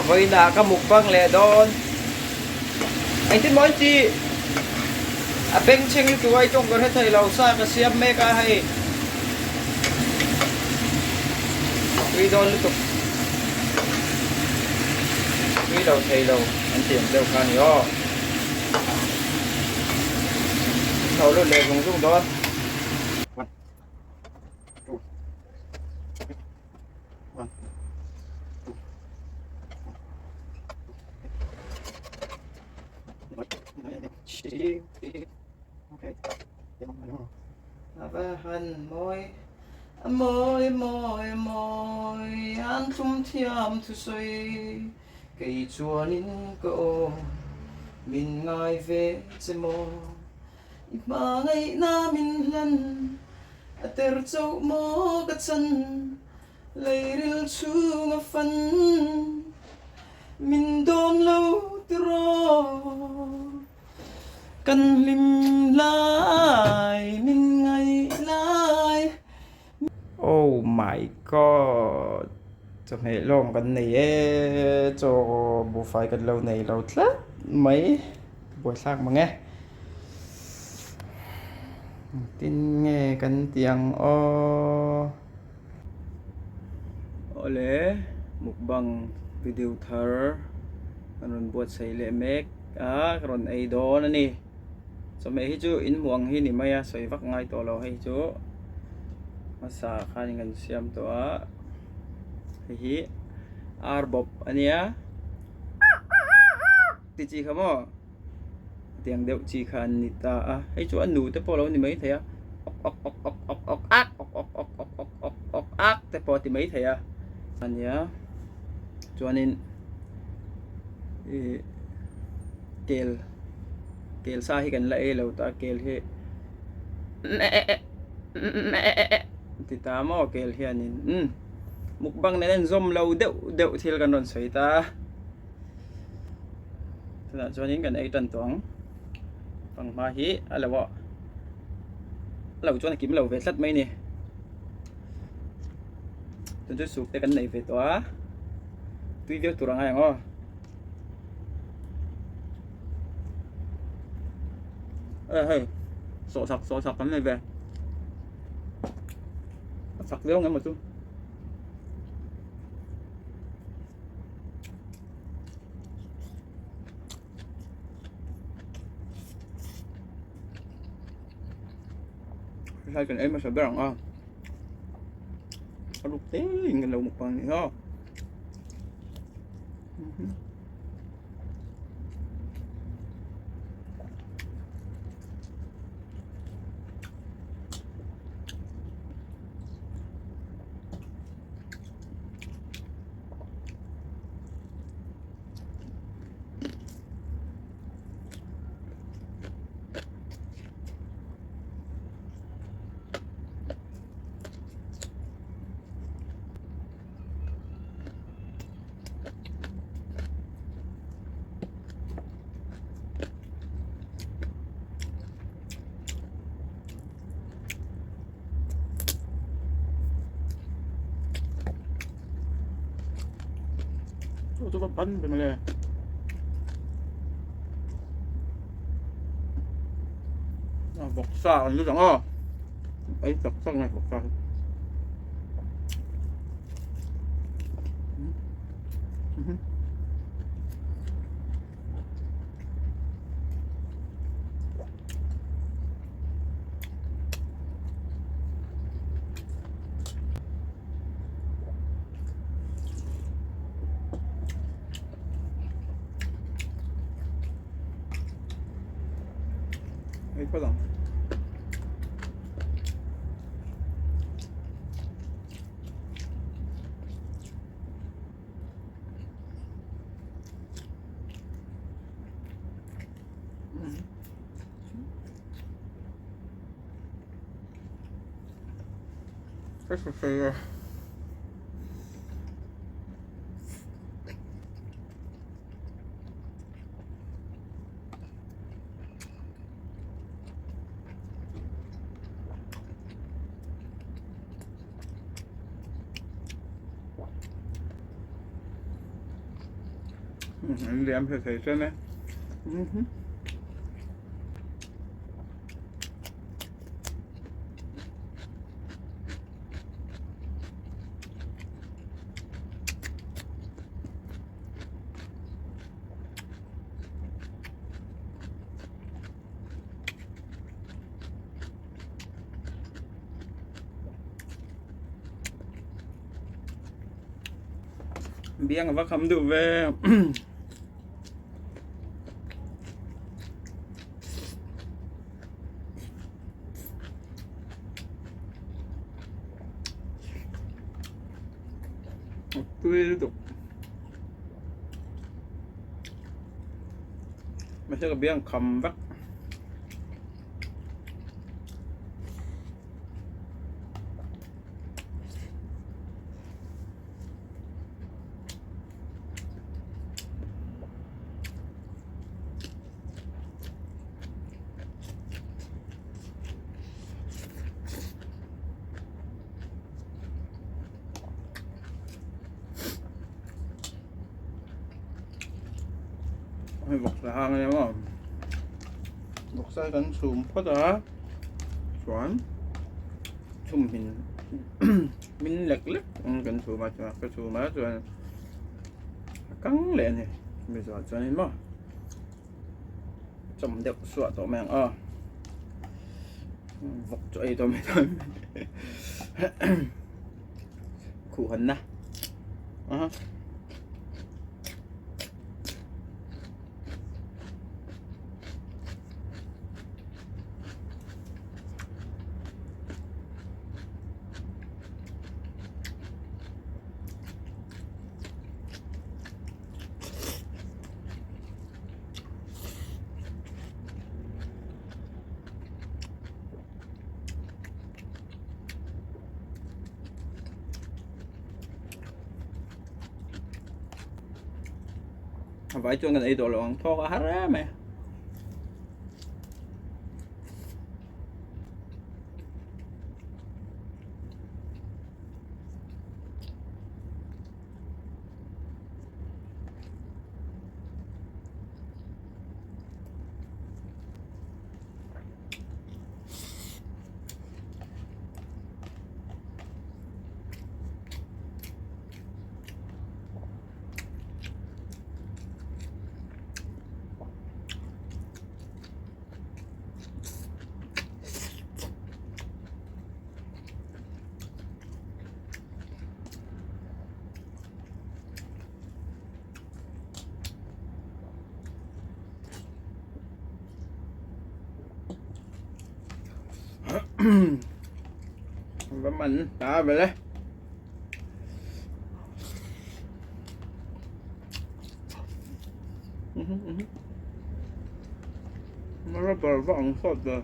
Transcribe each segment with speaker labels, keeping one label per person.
Speaker 1: Vậy là cái mukbang lẹ đón anh tin món chi bên trên cái tuổi trong cái thầy lâu xa cái xiêm mê cái hay vì đón liên tục vì đầu thầy lâu anh tiền đều khá nhiều sau đó lẹ dùng dùng đó Hân môi môi môi môi han chung thiam thu soi cây chua nín cô mình ngài về chế mô mà ngày na mình lần ter châu mô cái chân lấy ril chu ngã phân mình đôn lâu trò cần lim lại mình ngày lại. Oh my god, cho mày lông cái này cho bộ phải cái lâu này lâu lắm mấy buổi sáng mà nghe tin nghe cái tiếng oleh mukbang video thar karon buat sa ile mek karon ay do na ni so may hijo in muang hi ni maya so ivak ngai to lo hijo masa kaningan siam to hi arbop ania ti chi khamo tiếng đệu chi khan nita hay chỗ ăn nụ te po lo ni mấy thầy ok ok ok ok ok ác ok ok ok ok ok ok ok ác te po ti mấy thầy anh nhá cho nên kêu kêu sa hi kan la e lo ta kêu he ti ta mo kêu he anin mukbang na nen zom lo deu deu thil kan ron soi ta cho nên kan ai tan tong bằng ma hi là vợ lẩu cho này kiếm lẩu về sắt mấy nè tôi cho sụp cái này về tòa tuy việc tụi hàng ngon hey sọ sạc cái này về sạc vô nghe một chút hai cái em mà sợ bé rằng có lúc té người lâu một phần nữa tôi có bánh bên này bọc xa anh cứ rằng ấy bọc xa này bọc xa ấy có lòng cái gì
Speaker 2: anh đem phải thấy cho này biếng và không được về tươi tụcไม่ใช่กับเบี้ยงคำวักให้บอกทางเลยว่าบอกใส่กันสูมพอดะสวนชุ่มหิน มินเล็กๆกันสูมาจ้ะกันสูมาจนกังเลยนี่ไม่สวนจนเห็นมั้ยจำเด็กสวนตัวแมงบอกใจตัวไม่ได้ขู่หันนะphải cho người ấy đồ lòng thô hết á mẹ và mình đã về đây nó rất là vọng sốt rồi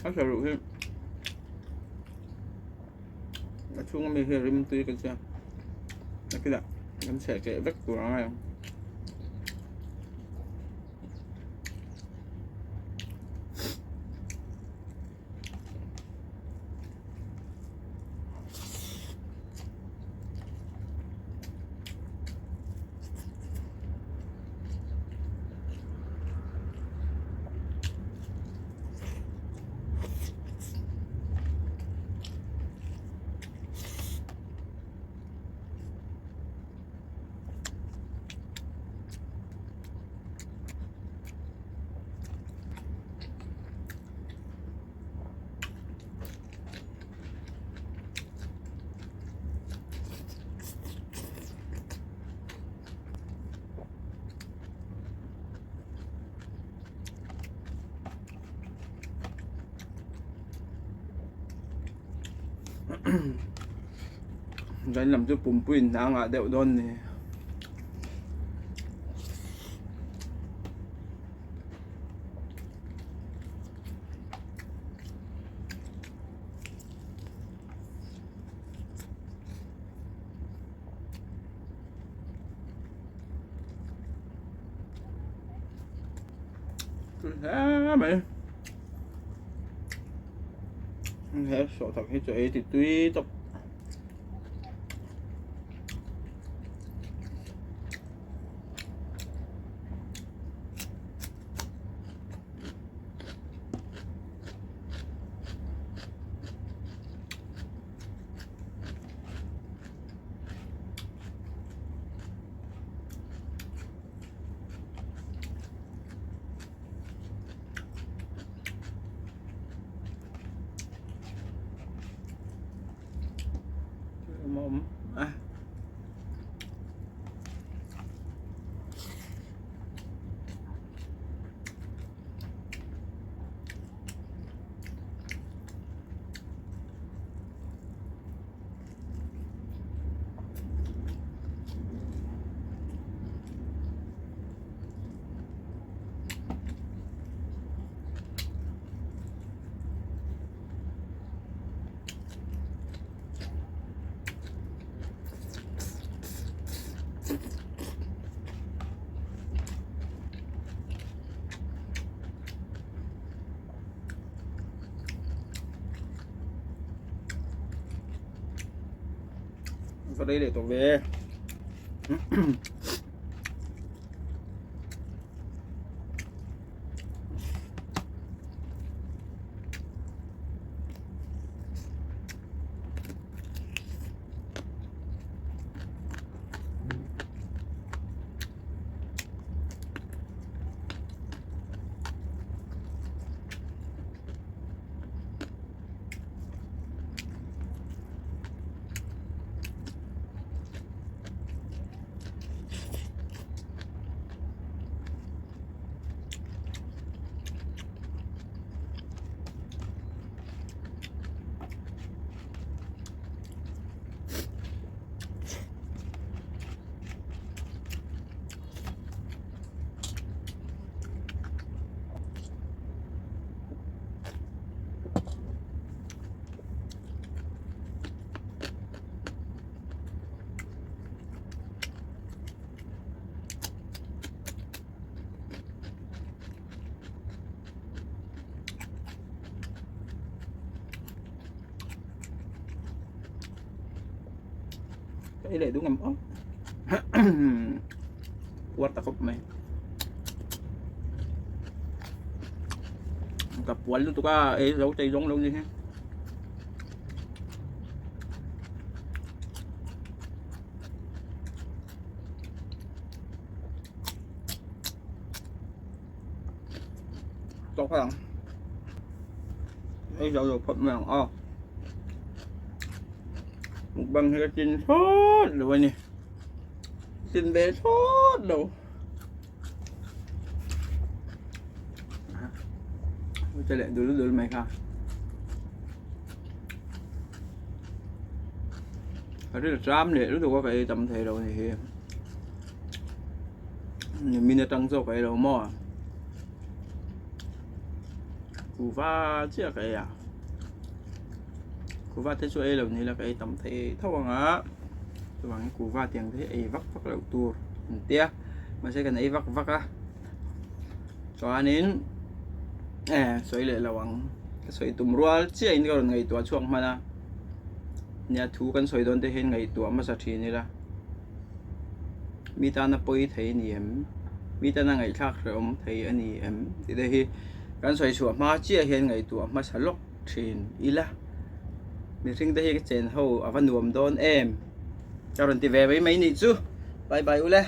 Speaker 2: nó sẽ rượu thêm nó chung mình hiểu mình tươi cái chưa cái đó mình sẽ kể vết của nó này Dahil làm cho pumpuin na nga daw doon eh. Mày thế sổ thật hết chỗ ấy thì tuy tập mồm à. Vào đây để tôi về cái để đúng ngầm ốc quát ta khóc mày cặp quấn luôn tụi ca ấy dấu tay giống luôn đi ha tốt không ấy dấu rồi phật mèo o MukBang hay tin sốt rồi nè tin bé sốt đâu chơi lại dulu mày kha ở đây là ram này lúc đầu có phải tầm thế đâu thì mình đã tăng số cái đâu mà cú va chưa cái à cú va thế số ấy là như là cái tầm thế thâu bằng á thâu bằng cú va tiếng thế ấy vắt vắt đầu tour tia mà sẽ cần ấy vắt vắt á cho anh đến xoay lại là bằng xoay tùm rual chỉ anh còn ngày tua chuông mà na nhà thu kan xoay đón thế hiện ngày tua mà sát thì nila mi ta na poi thấy niệm mi ta na ngày khác rồi ông thấy anh em thì đây kan xoay chuột mà chỉ hiện ngày tua mà sát lóc thì ila mình sinh đây cái chén hậu ở văn nuông đón em cho rồi thì về với mấy nị chứ bye bye ule